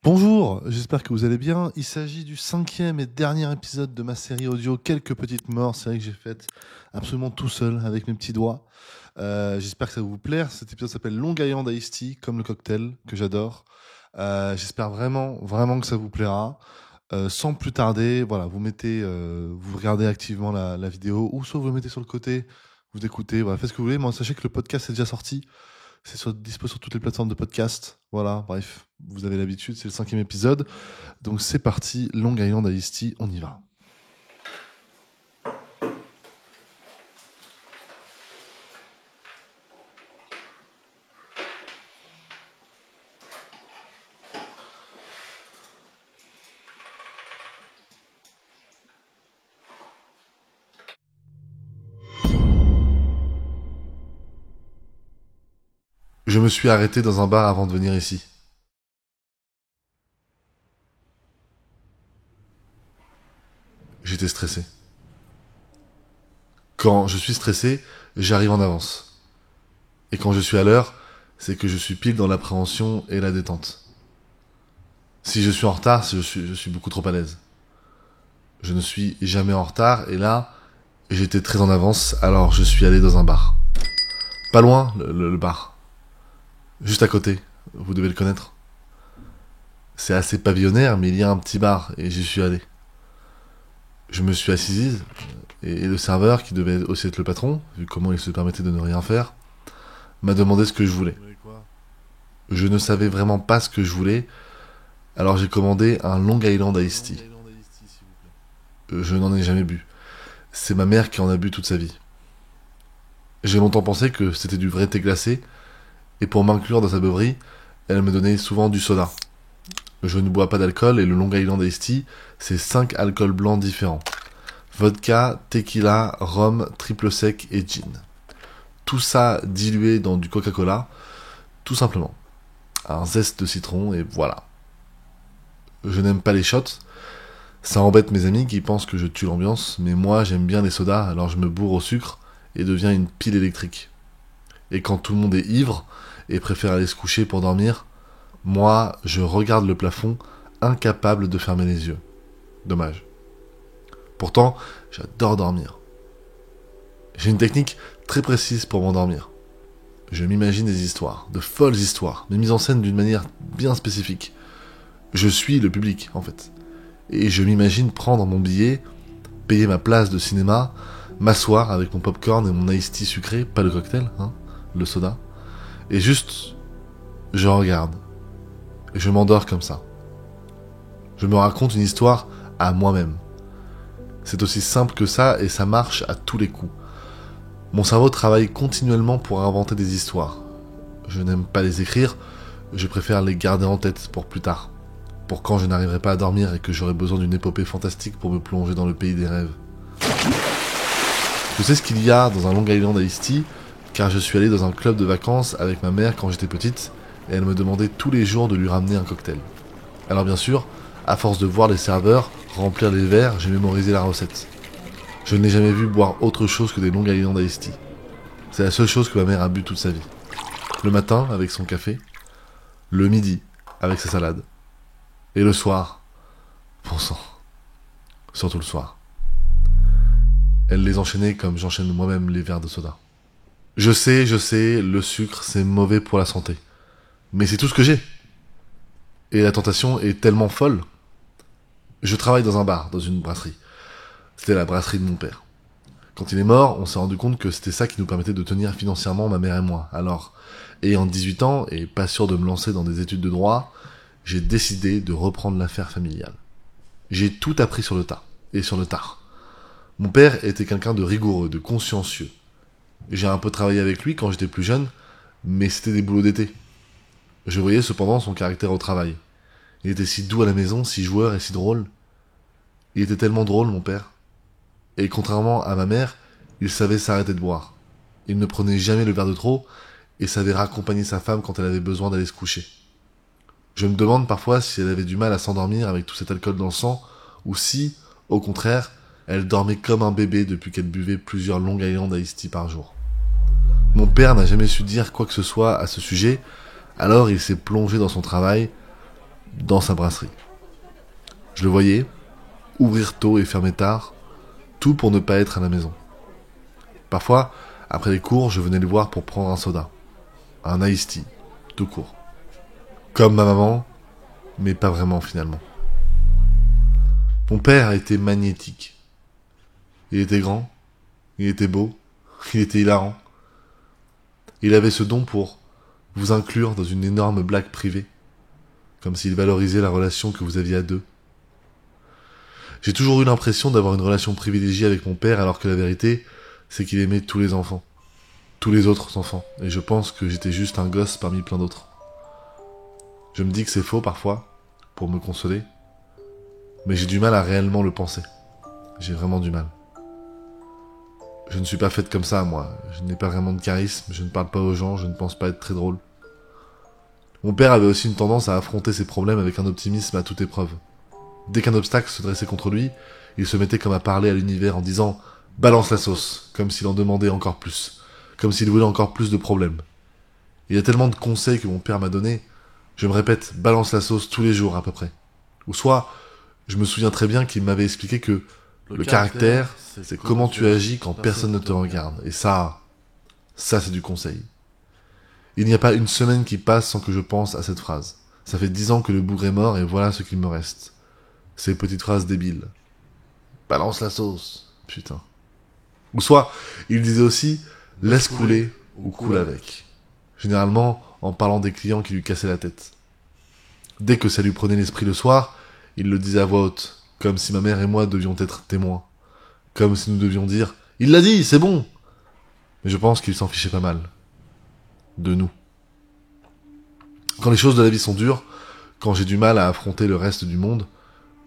Bonjour, j'espère que vous allez bien. Il s'agit du 5e et dernier épisode de ma série audio Quelques petites morts, série que j'ai faite absolument tout seul avec mes petits doigts. J'espère que ça va vous plaire. Cet épisode s'appelle Long Island Iced Tea, comme le cocktail que j'adore. J'espère vraiment que ça vous plaira. Sans plus tarder, voilà, vous regardez activement la vidéo ou soit vous le mettez sur le côté, vous écoutez, voilà, faites ce que vous voulez. Moi, sachez que le podcast est déjà sorti. Dispo sur toutes les plateformes de podcast. Voilà, bref, vous avez l'habitude, c'est le 5e épisode. Donc c'est parti, Long Island Iced Tea, on y va. Je me suis arrêté dans un bar avant de venir ici. J'étais stressé. Quand je suis stressé, j'arrive en avance. Et quand je suis à l'heure, c'est que je suis pile dans l'appréhension et la détente. Si je suis en retard, je suis beaucoup trop à l'aise. Je ne suis jamais en retard et là, j'étais très en avance, alors je suis allé dans un bar. Pas loin, le bar. Juste à côté, vous devez le connaître. C'est assez pavillonnaire, mais il y a un petit bar et j'y suis allé. Je me suis assise et le serveur, qui devait aussi être le patron, vu comment il se permettait de ne rien faire, m'a demandé ce que je voulais. Je ne savais vraiment pas ce que je voulais, alors j'ai commandé un Long Island Iced Tea. Je n'en ai jamais bu. C'est ma mère qui en a bu toute sa vie. J'ai longtemps pensé que c'était du vrai thé glacé, et pour m'inclure dans sa beuverie, elle me donnait souvent du soda. Je ne bois pas d'alcool et le Long Island Iced Tea, c'est 5 alcools blancs différents. Vodka, tequila, rhum, triple sec et gin. Tout ça dilué dans du Coca-Cola, tout simplement. Un zeste de citron et voilà. Je n'aime pas les shots. Ça embête mes amis qui pensent que je tue l'ambiance, mais moi j'aime bien les sodas, alors je me bourre au sucre et deviens une pile électrique. Et quand tout le monde est ivre et préfère aller se coucher pour dormir, moi je regarde le plafond, incapable de fermer les yeux. Dommage. Pourtant, j'adore dormir. J'ai une technique très précise pour m'endormir. Je m'imagine des histoires, de folles histoires, mais mises en scène d'une manière bien spécifique. Je suis le public, en fait. Et je m'imagine prendre mon billet, payer ma place de cinéma, m'asseoir avec mon popcorn et mon iced tea sucré, pas le cocktail, hein, le soda, et juste, je regarde. Et je m'endors comme ça. Je me raconte une histoire à moi-même. C'est aussi simple que ça et ça marche à tous les coups. Mon cerveau travaille continuellement pour inventer des histoires. Je n'aime pas les écrire, je préfère les garder en tête pour plus tard. Pour quand je n'arriverai pas à dormir et que j'aurai besoin d'une épopée fantastique pour me plonger dans le pays des rêves. Je sais ce qu'il y a dans un Long Island Iced Tea, car je suis allé dans un club de vacances avec ma mère quand j'étais petite, et elle me demandait tous les jours de lui ramener un cocktail. Alors bien sûr, à force de voir les serveurs remplir les verres, j'ai mémorisé la recette. Je ne l'ai jamais vu boire autre chose que des Long Island Iced Tea. C'est la seule chose que ma mère a bu toute sa vie. Le matin, avec son café. Le midi, avec sa salade. Et le soir, bon sang, surtout le soir. Elle les enchaînait comme j'enchaîne moi-même les verres de soda. Je sais, le sucre c'est mauvais pour la santé. Mais c'est tout ce que j'ai. Et la tentation est tellement folle. Je travaille dans un bar, dans une brasserie. C'était la brasserie de mon père. Quand il est mort, on s'est rendu compte que c'était ça qui nous permettait de tenir financièrement ma mère et moi. Alors, ayant 18 ans et pas sûr de me lancer dans des études de droit, j'ai décidé de reprendre l'affaire familiale. J'ai tout appris sur le tas, et sur le tard. Mon père était quelqu'un de rigoureux, de consciencieux. J'ai un peu travaillé avec lui quand j'étais plus jeune, mais c'était des boulots d'été. Je voyais cependant son caractère au travail. Il était si doux à la maison, si joueur et si drôle. Il était tellement drôle, mon père. Et contrairement à ma mère, il savait s'arrêter de boire. Il ne prenait jamais le verre de trop, et savait raccompagner sa femme quand elle avait besoin d'aller se coucher. Je me demande parfois si elle avait du mal à s'endormir avec tout cet alcool dans le sang, ou si, au contraire, elle dormait comme un bébé depuis qu'elle buvait plusieurs Long Island Iced Tea par jour. Mon père n'a jamais su dire quoi que ce soit à ce sujet, alors il s'est plongé dans son travail, dans sa brasserie. Je le voyais ouvrir tôt et fermer tard, tout pour ne pas être à la maison. Parfois, après les cours, je venais le voir pour prendre un soda, un iced tea, tout court. Comme ma maman, mais pas vraiment finalement. Mon père était magnétique. Il était grand, il était beau, il était hilarant. Il avait ce don pour vous inclure dans une énorme blague privée, comme s'il valorisait la relation que vous aviez à deux. J'ai toujours eu l'impression d'avoir une relation privilégiée avec mon père, alors que la vérité, c'est qu'il aimait tous les enfants, tous les autres enfants, et je pense que j'étais juste un gosse parmi plein d'autres. Je me dis que c'est faux parfois, pour me consoler, mais j'ai du mal à réellement le penser. J'ai vraiment du mal. Je ne suis pas faite comme ça, moi. Je n'ai pas vraiment de charisme, je ne parle pas aux gens, je ne pense pas être très drôle. Mon père avait aussi une tendance à affronter ses problèmes avec un optimisme à toute épreuve. Dès qu'un obstacle se dressait contre lui, il se mettait comme à parler à l'univers en disant « balance la sauce », comme s'il en demandait encore plus, comme s'il voulait encore plus de problèmes. Il y a tellement de conseils que mon père m'a donnés, je me répète « balance la sauce » tous les jours à peu près. Ou soit, je me souviens très bien qu'il m'avait expliqué que le caractère, c'est comment tu agis quand personne ne te regarde. Et ça c'est du conseil. Il n'y a pas une semaine qui passe sans que je pense à cette phrase. Ça fait 10 ans que le bougre est mort et voilà ce qu'il me reste. Ces petites phrases débiles. Balance la sauce, putain. Ou soit, il disait aussi, laisse couler ou coule avec. Généralement, en parlant des clients qui lui cassaient la tête. Dès que ça lui prenait l'esprit le soir, il le disait à voix haute, comme si ma mère et moi devions être témoins. Comme si nous devions dire, il l'a dit, c'est bon. Mais je pense qu'il s'en fichait pas mal. De nous. Quand les choses de la vie sont dures, quand j'ai du mal à affronter le reste du monde,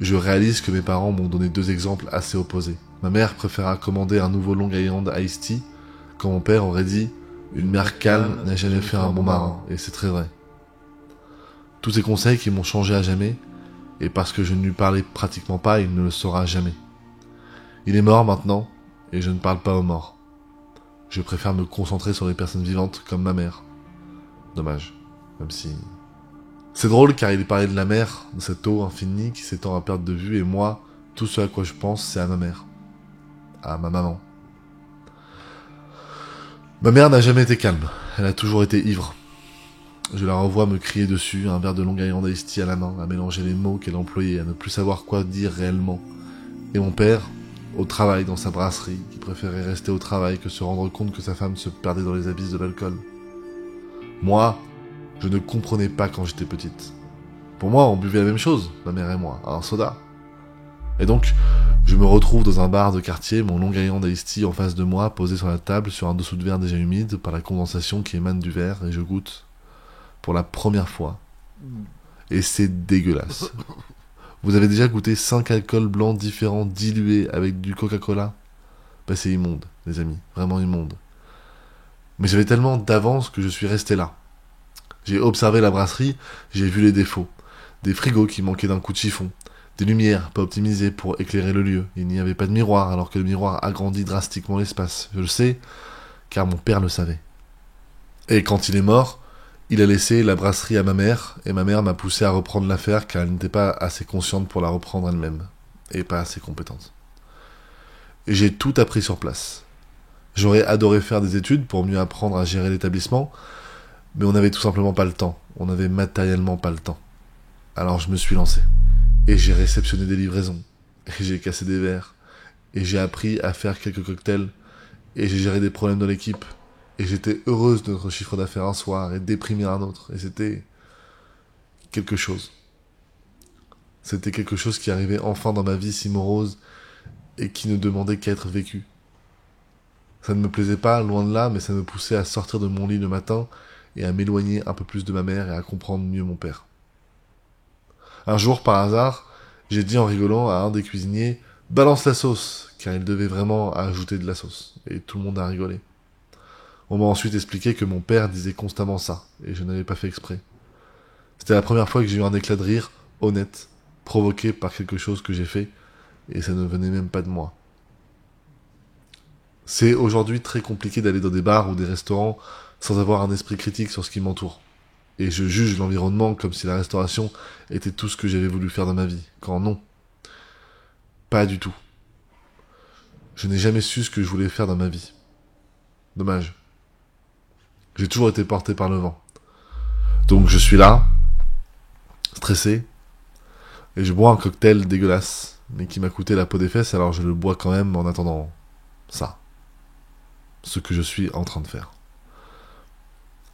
je réalise que mes parents m'ont donné 2 exemples assez opposés. Ma mère préféra commander un nouveau Long Island Iced Tea, quand mon père aurait dit « Une mer calme n'a jamais fait un bon marin », et c'est très vrai. Tous ces conseils qui m'ont changé à jamais, et parce que je ne lui parlais pratiquement pas, il ne le saura jamais. Il est mort maintenant, et je ne parle pas aux morts. Je préfère me concentrer sur les personnes vivantes comme ma mère. Dommage, même si... C'est drôle car il parlait de la mer, de cette eau infinie qui s'étend à perte de vue, et moi, tout ce à quoi je pense, c'est à ma mère. À ma maman. Ma mère n'a jamais été calme, elle a toujours été ivre. Je la revois me crier dessus, un verre de Long Island Iced Tea à la main, à mélanger les mots qu'elle employait, à ne plus savoir quoi dire réellement. Et mon père, au travail dans sa brasserie, qui préférait rester au travail que se rendre compte que sa femme se perdait dans les abysses de l'alcool. Moi, je ne comprenais pas quand j'étais petite. Pour moi, on buvait la même chose, ma mère et moi, un soda. Et donc, je me retrouve dans un bar de quartier, mon Long Island Iced Tea en face de moi, posé sur la table sur un dessous de verre déjà humide par la condensation qui émane du verre, et je goûte pour la première fois. Et c'est dégueulasse. Vous avez déjà goûté 5 alcools blancs différents dilués avec du Coca-Cola ? Bah c'est immonde, les amis, vraiment immonde. Mais j'avais tellement d'avance que je suis resté là. J'ai observé la brasserie, j'ai vu les défauts. Des frigos qui manquaient d'un coup de chiffon. Des lumières pas optimisées pour éclairer le lieu. Il n'y avait pas de miroir alors que le miroir agrandit drastiquement l'espace. Je le sais, car mon père le savait. Et quand il est mort, il a laissé la brasserie à ma mère, et ma mère m'a poussé à reprendre l'affaire car elle n'était pas assez consciente pour la reprendre elle-même, et pas assez compétente. Et j'ai tout appris sur place. J'aurais adoré faire des études pour mieux apprendre à gérer l'établissement, mais on n'avait tout simplement pas le temps. On n'avait matériellement pas le temps. Alors je me suis lancé. Et j'ai réceptionné des livraisons. Et j'ai cassé des verres. Et j'ai appris à faire quelques cocktails. Et j'ai géré des problèmes dans l'équipe. Et j'étais heureuse de notre chiffre d'affaires un soir et déprimée un autre. Et c'était quelque chose. C'était quelque chose qui arrivait enfin dans ma vie si morose et qui ne demandait qu'à être vécu. Ça ne me plaisait pas, loin de là, mais ça me poussait à sortir de mon lit le matin et à m'éloigner un peu plus de ma mère et à comprendre mieux mon père. Un jour, par hasard, j'ai dit en rigolant à un des cuisiniers « Balance la sauce !» car il devait vraiment ajouter de la sauce. Et tout le monde a rigolé. On m'a ensuite expliqué que mon père disait constamment ça, et je n'avais pas fait exprès. C'était la première fois que j'ai eu un éclat de rire, honnête, provoqué par quelque chose que j'ai fait, et ça ne venait même pas de moi. C'est aujourd'hui très compliqué d'aller dans des bars ou des restaurants sans avoir un esprit critique sur ce qui m'entoure. Et je juge l'environnement comme si la restauration était tout ce que j'avais voulu faire dans ma vie. Quand non. Pas du tout. Je n'ai jamais su ce que je voulais faire dans ma vie. Dommage. J'ai toujours été porté par le vent. Donc je suis là, stressé, et je bois un cocktail dégueulasse, mais qui m'a coûté la peau des fesses, alors je le bois quand même en attendant ça. Ce que je suis en train de faire.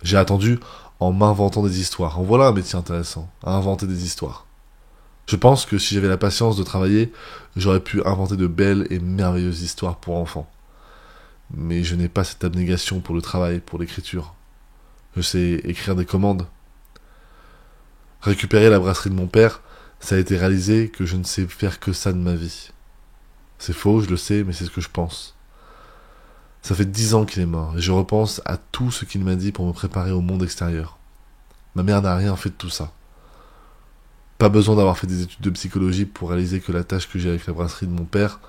J'ai attendu en m'inventant des histoires. En voilà un métier intéressant, à inventer des histoires. Je pense que si j'avais la patience de travailler, j'aurais pu inventer de belles et merveilleuses histoires pour enfants. Mais je n'ai pas cette abnégation pour le travail, pour l'écriture. Je sais écrire des commandes. Récupérer la brasserie de mon père, ça a été réalisé que je ne sais faire que ça de ma vie. C'est faux, je le sais, mais c'est ce que je pense. Ça fait 10 ans qu'il est mort, et je repense à tout ce qu'il m'a dit pour me préparer au monde extérieur. Ma mère n'a rien fait de tout ça. Pas besoin d'avoir fait des études de psychologie pour réaliser que la tâche que j'ai avec la brasserie de mon père,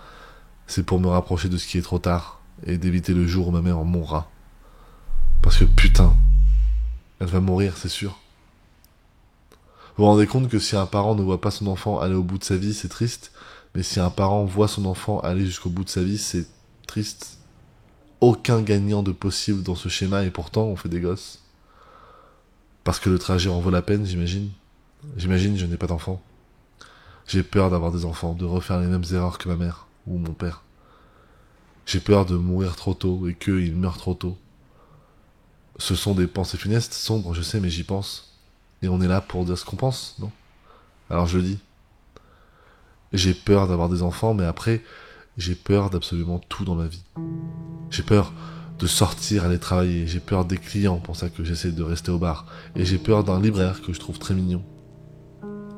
c'est pour me rapprocher de ce qui est trop tard, et d'éviter le jour où ma mère en mourra. Parce que putain, elle va mourir, c'est sûr. Vous vous rendez compte que si un parent ne voit pas son enfant aller au bout de sa vie, c'est triste, mais si un parent voit son enfant aller jusqu'au bout de sa vie, c'est triste. Aucun gagnant de possible dans ce schéma, et pourtant on fait des gosses. Parce que le trajet en vaut la peine, j'imagine. J'imagine, je n'ai pas d'enfant. J'ai peur d'avoir des enfants, de refaire les mêmes erreurs que ma mère, ou mon père. J'ai peur de mourir trop tôt, et qu'ils meurent trop tôt. Ce sont des pensées funestes, sombres, je sais, mais j'y pense. Et on est là pour dire ce qu'on pense, non? Alors je le dis. J'ai peur d'avoir des enfants, mais après, j'ai peur d'absolument tout dans ma vie. J'ai peur de sortir, aller travailler. J'ai peur des clients, pour ça que j'essaie de rester au bar. Et j'ai peur d'un libraire que je trouve très mignon.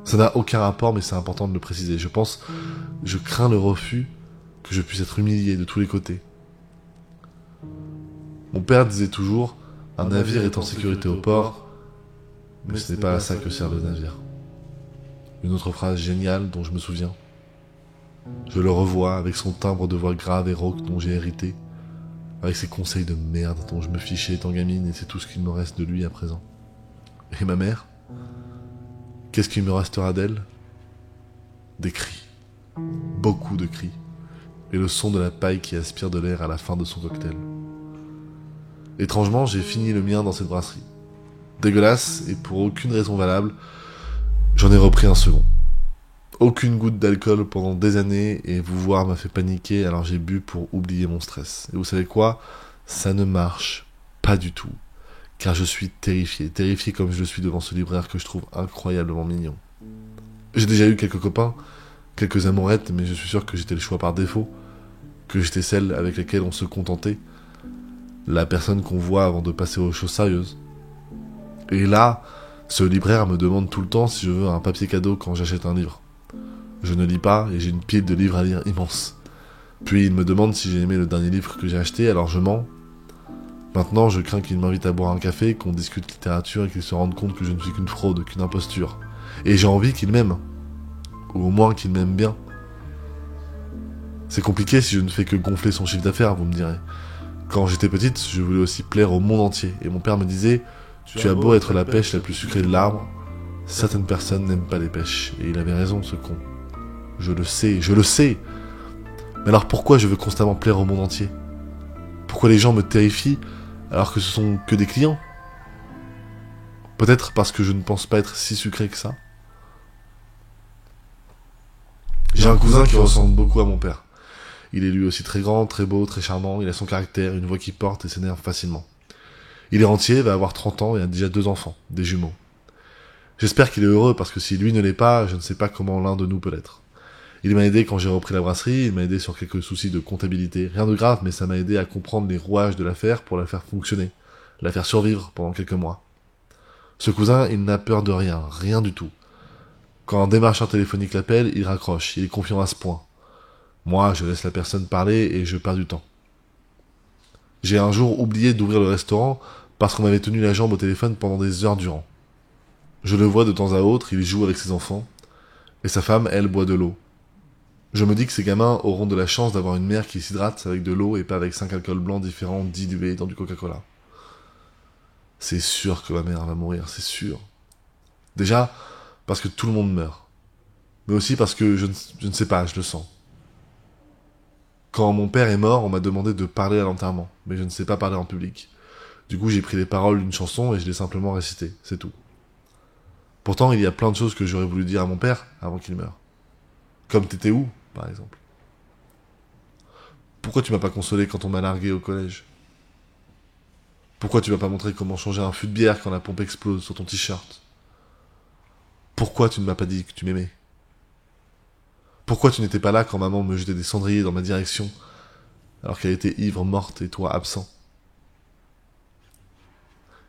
Ça n'a aucun rapport, mais c'est important de le préciser. Je crains le refus, que je puisse être humilié de tous les côtés. Mon père disait toujours, un navire est en sécurité au port, mais ce n'est pas à ça que sert le navire. Une autre phrase géniale dont je me souviens. Je le revois avec son timbre de voix grave et rauque dont j'ai hérité, avec ses conseils de merde dont je me fichais étant gamine et c'est tout ce qu'il me reste de lui à présent. Et ma mère? Qu'est-ce qu'il me restera d'elle? Des cris. Beaucoup de cris. Et le son de la paille qui aspire de l'air à la fin de son cocktail. Étrangement, j'ai fini le mien dans cette brasserie. Dégueulasse, et pour aucune raison valable, j'en ai repris un second. Aucune goutte d'alcool pendant des années, et vous voir m'a fait paniquer, alors j'ai bu pour oublier mon stress. Et vous savez quoi? Ça ne marche pas du tout. Car je suis terrifié. Terrifié comme je le suis devant ce libraire que je trouve incroyablement mignon. J'ai déjà eu quelques copains, quelques amourettes, mais je suis sûr que j'étais le choix par défaut, que j'étais celle avec laquelle on se contentait, la personne qu'on voit avant de passer aux choses sérieuses. Et là, ce libraire me demande tout le temps si je veux un papier cadeau quand j'achète un livre. Je ne lis pas et j'ai une pile de livres à lire immense. Puis il me demande si j'ai aimé le dernier livre que j'ai acheté, alors je mens. Maintenant, je crains qu'il m'invite à boire un café, qu'on discute littérature et qu'il se rende compte que je ne suis qu'une fraude, qu'une imposture. Et j'ai envie qu'il m'aime. Ou au moins qu'il m'aime bien. C'est compliqué si je ne fais que gonfler son chiffre d'affaires, vous me direz. Quand j'étais petite, je voulais aussi plaire au monde entier. Et mon père me disait, tu as beau être la pêche la plus sucrée de l'arbre, certaines personnes n'aiment pas les pêches. Et il avait raison, ce con. Je le sais, je le sais. Mais alors pourquoi je veux constamment plaire au monde entier? Pourquoi les gens me terrifient alors que ce sont que des clients? Peut-être parce que je ne pense pas être si sucré que ça. J'ai un cousin qui ressemble beaucoup à mon père. Il est lui aussi très grand, très beau, très charmant, il a son caractère, une voix qui porte et s'énerve facilement. Il est rentier, va avoir 30 ans et a déjà 2 enfants, des jumeaux. J'espère qu'il est heureux parce que si lui ne l'est pas, je ne sais pas comment l'un de nous peut l'être. Il m'a aidé quand j'ai repris la brasserie, il m'a aidé sur quelques soucis de comptabilité. Rien de grave, mais ça m'a aidé à comprendre les rouages de l'affaire pour la faire fonctionner, la faire survivre pendant quelques mois. Ce cousin, il n'a peur de rien, rien du tout. Quand un démarcheur téléphonique l'appelle, il raccroche, il est confiant à ce point. Moi, je laisse la personne parler et je perds du temps. J'ai un jour oublié d'ouvrir le restaurant parce qu'on m'avait tenu la jambe au téléphone pendant des heures durant. Je le vois de temps à autre, il joue avec ses enfants, et sa femme, elle, boit de l'eau. Je me dis que ces gamins auront de la chance d'avoir une mère qui s'hydrate avec de l'eau et pas avec 5 alcools blancs différents dilués dans du Coca-Cola. c'est sûr que ma mère va mourir, c'est sûr. Déjà, parce que tout le monde meurt. Mais aussi parce que je ne sais pas, je le sens. Quand mon père est mort, on m'a demandé de parler à l'enterrement, mais je ne sais pas parler en public. Du coup, j'ai pris les paroles d'une chanson et je l'ai simplement récitée, c'est tout. Pourtant, il y a plein de choses que j'aurais voulu dire à mon père avant qu'il meure. Comme t'étais où, par exemple. Pourquoi tu m'as pas consolé quand on m'a largué au collège? Pourquoi tu m'as pas montré comment changer un fût de bière quand la pompe explose sur ton t-shirt? Pourquoi tu ne m'as pas dit que tu m'aimais? Pourquoi tu n'étais pas là quand maman me jetait des cendriers dans ma direction, alors qu'elle était ivre, morte et toi absent?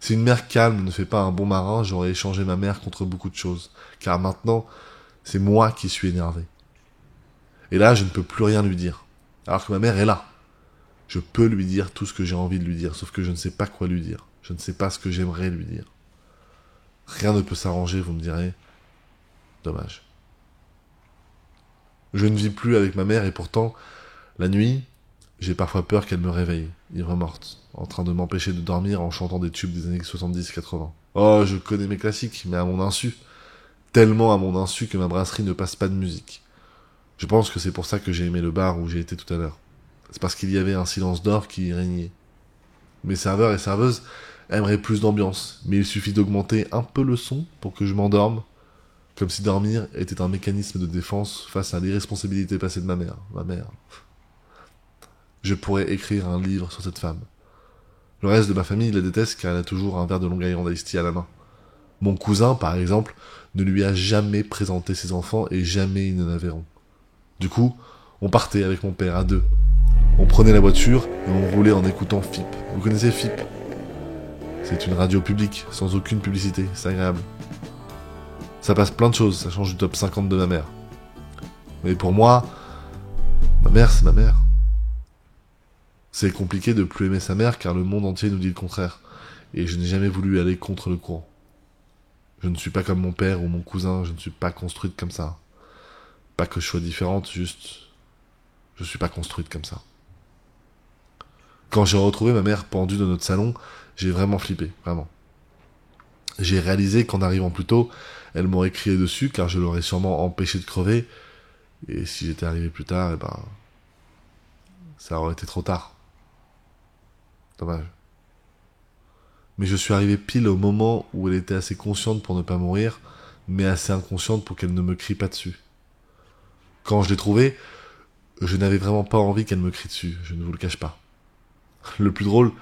Si une mer calme ne fait pas un bon marin, j'aurais échangé ma mère contre beaucoup de choses, car maintenant, c'est moi qui suis énervé. Et là, je ne peux plus rien lui dire, alors que ma mère est là. Je peux lui dire tout ce que j'ai envie de lui dire, sauf que je ne sais pas quoi lui dire. Je ne sais pas ce que j'aimerais lui dire. Rien ne peut s'arranger, vous me direz. Dommage. Je ne vis plus avec ma mère et pourtant, la nuit, j'ai parfois peur qu'elle me réveille, ivre morte, en train de m'empêcher de dormir en chantant des tubes des années 70-80. Oh, je connais mes classiques, mais à mon insu. Tellement à mon insu que ma brasserie ne passe pas de musique. Je pense que c'est pour ça que j'ai aimé le bar où j'ai été tout à l'heure. C'est parce qu'il y avait un silence d'or qui y régnait. Mes serveurs et serveuses aimeraient plus d'ambiance, mais il suffit d'augmenter un peu le son pour que je m'endorme, comme si dormir était un mécanisme de défense face à l'irresponsabilité passée de ma mère. Ma mère. Je pourrais écrire un livre sur cette femme. Le reste de ma famille la déteste car elle a toujours un verre de Long Island Iced Tea à la main. Mon cousin, par exemple, ne lui a jamais présenté ses enfants et jamais ils ne la verront. Du coup, on partait avec mon père à deux. On prenait la voiture et on roulait en écoutant FIP. Vous connaissez FIP? C'est une radio publique, sans aucune publicité, c'est agréable. Ça passe plein de choses, ça change du top 50 de ma mère. Mais pour moi, ma mère c'est ma mère. C'est compliqué de plus aimer sa mère car le monde entier nous dit le contraire. Et je n'ai jamais voulu aller contre le courant. Je ne suis pas comme mon père ou mon cousin, je ne suis pas construite comme ça. Pas que je sois différente, juste... Je suis pas construite comme ça. Quand j'ai retrouvé ma mère pendue dans notre salon, j'ai vraiment flippé, vraiment. J'ai réalisé qu'en arrivant plus tôt, elle m'aurait crié dessus car je l'aurais sûrement empêché de crever. Et si j'étais arrivé plus tard, eh ben... ça aurait été trop tard. Dommage. Mais je suis arrivé pile au moment où elle était assez consciente pour ne pas mourir, mais assez inconsciente pour qu'elle ne me crie pas dessus. Quand je l'ai trouvée, je n'avais vraiment pas envie qu'elle me crie dessus, je ne vous le cache pas. Le plus drôle,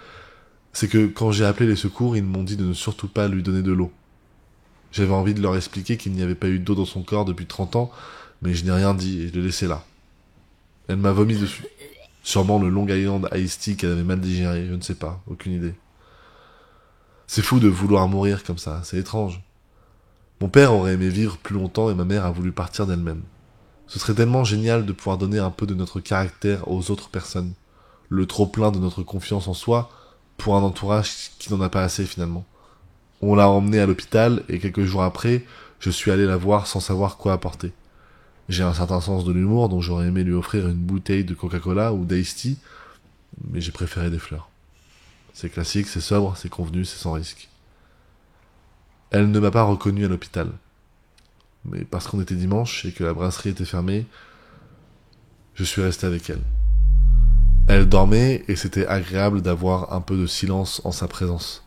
c'est que quand j'ai appelé les secours, ils m'ont dit de ne surtout pas lui donner de l'eau. J'avais envie de leur expliquer qu'il n'y avait pas eu d'eau dans son corps depuis 30 ans, mais je n'ai rien dit et je l'ai laissé là. Elle m'a vomi dessus. Sûrement le Long Island Iced Tea qu'elle avait mal digéré, je ne sais pas, aucune idée. C'est fou de vouloir mourir comme ça, c'est étrange. Mon père aurait aimé vivre plus longtemps et ma mère a voulu partir d'elle-même. Ce serait tellement génial de pouvoir donner un peu de notre caractère aux autres personnes. Le trop-plein de notre confiance en soi pour un entourage qui n'en a pas assez finalement. On l'a emmenée à l'hôpital et quelques jours après, je suis allé la voir sans savoir quoi apporter. J'ai un certain sens de l'humour dont j'aurais aimé lui offrir une bouteille de Coca-Cola ou d'Iced Tea, mais j'ai préféré des fleurs. C'est classique, c'est sobre, c'est convenu, c'est sans risque. Elle ne m'a pas reconnu à l'hôpital. Mais parce qu'on était dimanche et que la brasserie était fermée, je suis resté avec elle. Elle dormait et c'était agréable d'avoir un peu de silence en sa présence.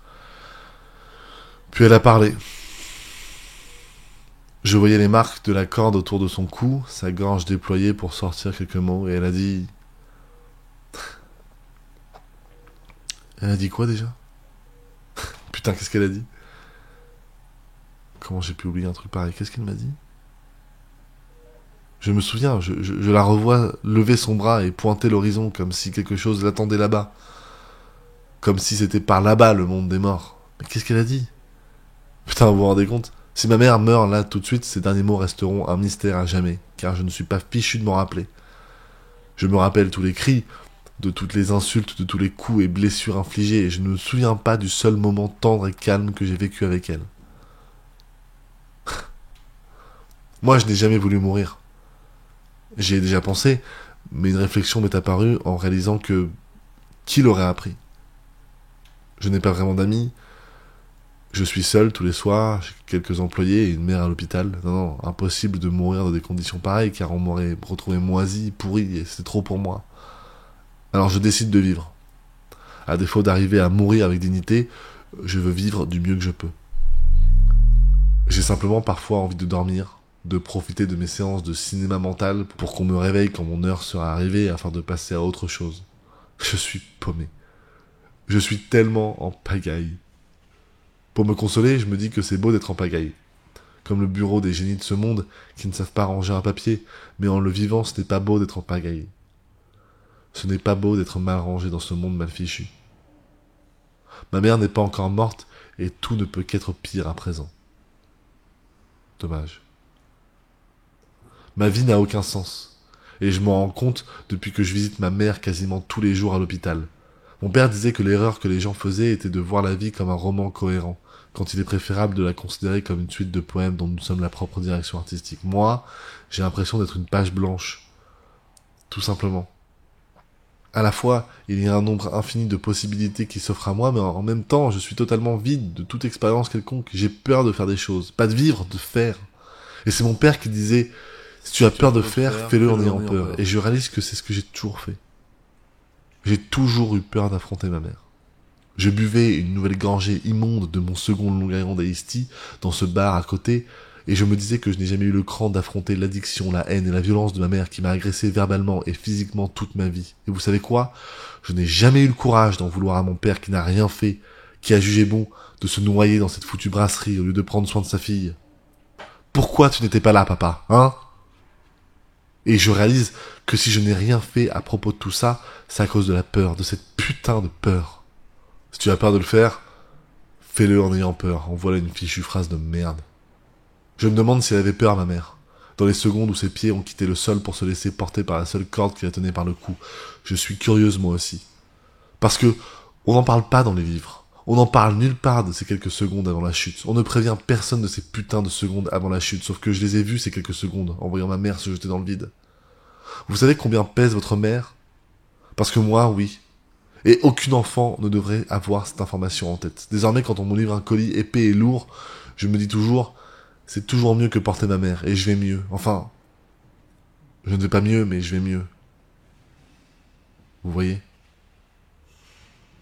Puis elle a parlé. Je voyais les marques de la corde autour de son cou, sa gorge déployée pour sortir quelques mots, et elle a dit... Elle a dit quoi déjà? Putain, qu'est-ce qu'elle a dit? Comment j'ai pu oublier un truc pareil? Qu'est-ce qu'elle m'a dit? Je me souviens, je la revois lever son bras et pointer l'horizon comme si quelque chose l'attendait là-bas. Comme si c'était par là-bas le monde des morts. Mais qu'est-ce qu'elle a dit? Putain, vous vous rendez compte? Si ma mère meurt là tout de suite, ces derniers mots resteront un mystère à jamais, car je ne suis pas fichu de m'en rappeler. Je me rappelle tous les cris, de toutes les insultes, de tous les coups et blessures infligées, et je ne me souviens pas du seul moment tendre et calme que j'ai vécu avec elle. Moi, je n'ai jamais voulu mourir. J'y ai déjà pensé, mais une réflexion m'est apparue en réalisant que... Qui l'aurait appris? Je n'ai pas vraiment d'amis, Je suis seul tous les soirs, j'ai quelques employés et une mère à l'hôpital. Non, impossible de mourir dans des conditions pareilles, car on m'aurait retrouvé moisi, pourri, et c'est trop pour moi. Alors je décide de vivre. À défaut d'arriver à mourir avec dignité, je veux vivre du mieux que je peux. J'ai simplement parfois envie de dormir, de profiter de mes séances de cinéma mental pour qu'on me réveille quand mon heure sera arrivée afin de passer à autre chose. Je suis paumé. Je suis tellement en pagaille. Pour me consoler, je me dis que c'est beau d'être en pagaille. Comme le bureau des génies de ce monde qui ne savent pas ranger un papier, mais en le vivant, ce n'est pas beau d'être en pagaille. Ce n'est pas beau d'être mal rangé dans ce monde mal fichu. Ma mère n'est pas encore morte et tout ne peut qu'être pire à présent. Dommage. Ma vie n'a aucun sens. Et je m'en rends compte depuis que je visite ma mère quasiment tous les jours à l'hôpital. Mon père disait que l'erreur que les gens faisaient était de voir la vie comme un roman cohérent, quand il est préférable de la considérer comme une suite de poèmes dont nous sommes la propre direction artistique. Moi, j'ai l'impression d'être une page blanche. Tout simplement. À la fois, il y a un nombre infini de possibilités qui s'offrent à moi, mais en même temps, je suis totalement vide de toute expérience quelconque. J'ai peur de faire des choses. Pas de vivre, de faire. Et c'est mon père qui disait, si tu as peur de faire, fais-le en ayant peur. Et je réalise que c'est ce que j'ai toujours fait. J'ai toujours eu peur d'affronter ma mère. Je buvais une nouvelle gorgée immonde de mon second Long Island Iced Tea dans ce bar à côté, et je me disais que je n'ai jamais eu le cran d'affronter l'addiction, la haine et la violence de ma mère qui m'a agressé verbalement et physiquement toute ma vie. Et vous savez quoi ? Je n'ai jamais eu le courage d'en vouloir à mon père qui n'a rien fait, qui a jugé bon de se noyer dans cette foutue brasserie au lieu de prendre soin de sa fille. Pourquoi tu n'étais pas là, papa, hein ? Et je réalise que si je n'ai rien fait à propos de tout ça, c'est à cause de la peur, de cette putain de peur. Si tu as peur de le faire, fais-le en ayant peur. En voilà une fichue phrase de merde. Je me demande si elle avait peur, ma mère. Dans les secondes où ses pieds ont quitté le sol pour se laisser porter par la seule corde qui la tenait par le cou. Je suis curieuse moi aussi. Parce que on n'en parle pas dans les livres. On n'en parle nulle part de ces quelques secondes avant la chute. On ne prévient personne de ces putains de secondes avant la chute, sauf que je les ai vues ces quelques secondes, en voyant ma mère se jeter dans le vide. Vous savez combien pèse votre mère ? Parce que moi, oui. Et aucun enfant ne devrait avoir cette information en tête. Désormais, quand on me livre un colis épais et lourd, je me dis toujours, c'est toujours mieux que porter ma mère, et je vais mieux. Enfin, je ne vais pas mieux, mais je vais mieux. Vous voyez ?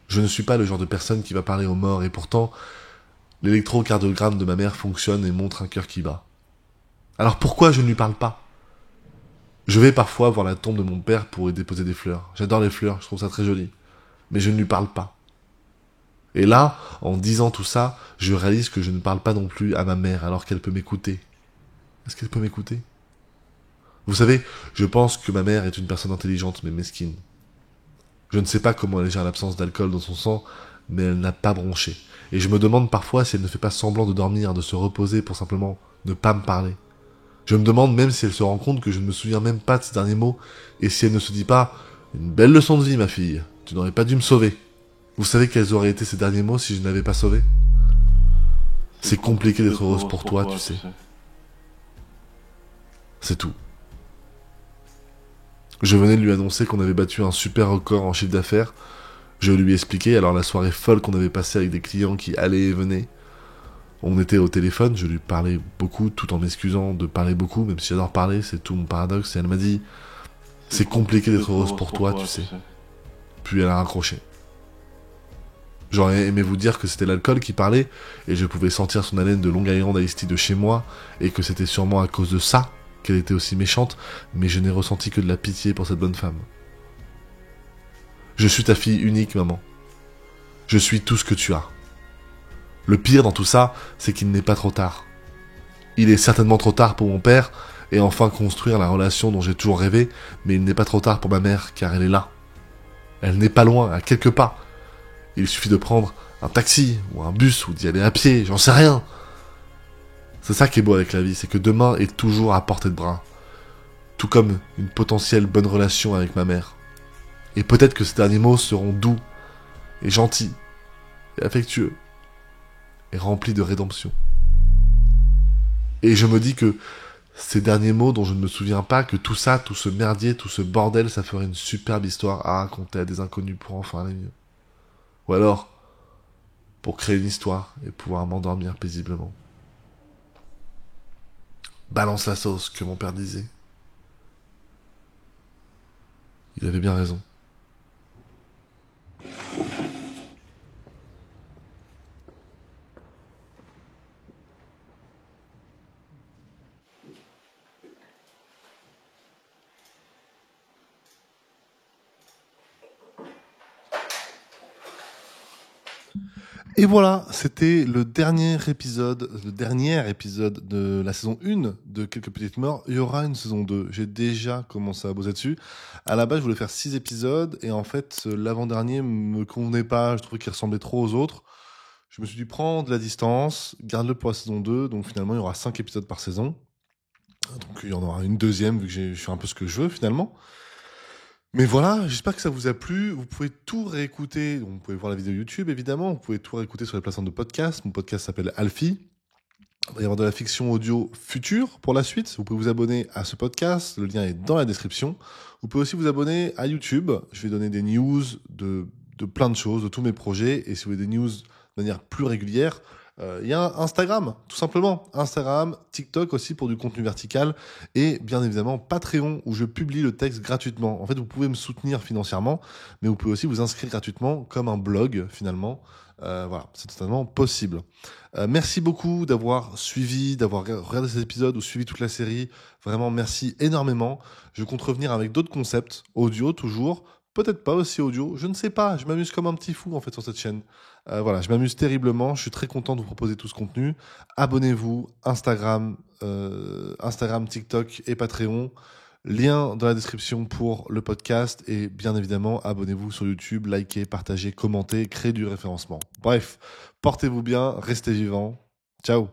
Je ne suis pas le genre de personne qui va parler aux morts, et pourtant, l'électrocardiogramme de ma mère fonctionne et montre un cœur qui bat. Alors pourquoi je ne lui parle pas ? Je vais parfois voir la tombe de mon père pour y déposer des fleurs. J'adore les fleurs, je trouve ça très joli. Mais je ne lui parle pas. Et là, en disant tout ça, je réalise que je ne parle pas non plus à ma mère alors qu'elle peut m'écouter. Est-ce qu'elle peut m'écouter ? Vous savez, je pense que ma mère est une personne intelligente mais mesquine. Je ne sais pas comment elle gère l'absence d'alcool dans son sang, mais elle n'a pas bronché. Et je me demande parfois si elle ne fait pas semblant de dormir, de se reposer pour simplement ne pas me parler. Je me demande même si elle se rend compte que je ne me souviens même pas de ces derniers mots, et si elle ne se dit pas « Une belle leçon de vie, ma fille, tu n'aurais pas dû me sauver ». Vous savez quels auraient été ces derniers mots si je ne l'avais pas sauvé ? C'est compliqué d'être heureuse pour toi, tu sais. C'est tout. Je venais de lui annoncer qu'on avait battu un super record en chiffre d'affaires. Je lui ai expliqué, alors la soirée folle qu'on avait passée avec des clients qui allaient et venaient. On était au téléphone, je lui parlais beaucoup, tout en m'excusant de parler beaucoup, même si j'adore parler, c'est tout mon paradoxe, et elle m'a dit « C'est compliqué d'être heureuse pour toi, tu sais. » Puis elle a raccroché. J'aurais aimé vous dire que c'était l'alcool qui parlait, et je pouvais sentir son haleine de Long Island Iced Tea de chez moi, et que c'était sûrement à cause de ça qu'elle était aussi méchante, mais je n'ai ressenti que de la pitié pour cette bonne femme. Je suis ta fille unique, maman. Je suis tout ce que tu as. Le pire dans tout ça, c'est qu'il n'est pas trop tard. Il est certainement trop tard pour mon père, et enfin construire la relation dont j'ai toujours rêvé, mais il n'est pas trop tard pour ma mère, car elle est là. Elle n'est pas loin, à quelques pas. Il suffit de prendre un taxi, ou un bus, ou d'y aller à pied, j'en sais rien. C'est ça qui est beau avec la vie, c'est que demain est toujours à portée de bras. Tout comme une potentielle bonne relation avec ma mère. Et peut-être que ces derniers mots seront doux, et gentils, et affectueux, et remplis de rédemption. Et je me dis que ces derniers mots dont je ne me souviens pas, que tout ça, tout ce merdier, tout ce bordel, ça ferait une superbe histoire à raconter à des inconnus pour enfin aller mieux. Ou alors, pour créer une histoire et pouvoir m'endormir paisiblement. Balance la sauce, que mon père disait. Il avait bien raison. Et voilà, c'était le dernier épisode de la saison 1 de Quelques Petites Morts. Il y aura une saison 2. J'ai déjà commencé à bosser dessus. À la base, je voulais faire 6 épisodes et en fait, l'avant-dernier me convenait pas. Je trouvais qu'il ressemblait trop aux autres. Je me suis dit, prends de la distance, garde-le pour la saison 2. Donc finalement, il y aura 5 épisodes par saison. Donc il y en aura une deuxième vu que je fais un peu ce que je veux finalement. Mais voilà, j'espère que ça vous a plu. Vous pouvez tout réécouter. Donc, vous pouvez voir la vidéo YouTube, évidemment. Vous pouvez tout réécouter sur les plateformes de podcast. Mon podcast s'appelle Alfie. Il va y avoir de la fiction audio future pour la suite. Vous pouvez vous abonner à ce podcast. Le lien est dans la description. Vous pouvez aussi vous abonner à YouTube. Je vais donner des news de plein de choses, de tous mes projets. Et si vous voulez des news de manière plus régulière, il y a Instagram, tout simplement. Instagram, TikTok aussi pour du contenu vertical. Et bien évidemment, Patreon, où je publie le texte gratuitement. En fait, vous pouvez me soutenir financièrement, mais vous pouvez aussi vous inscrire gratuitement comme un blog, finalement. Voilà, c'est totalement possible. Merci beaucoup d'avoir suivi, d'avoir regardé cet épisode ou suivi toute la série. Vraiment, merci énormément. Je compte revenir avec d'autres concepts, audio toujours. Peut-être pas aussi audio, je ne sais pas. Je m'amuse comme un petit fou en fait sur cette chaîne. Voilà, je m'amuse terriblement. Je suis très content de vous proposer tout ce contenu. Abonnez-vous, Instagram, TikTok et Patreon. Lien dans la description pour le podcast et bien évidemment, abonnez-vous sur YouTube, likez, partagez, commentez, créez du référencement. Bref, portez-vous bien, restez vivants. Ciao.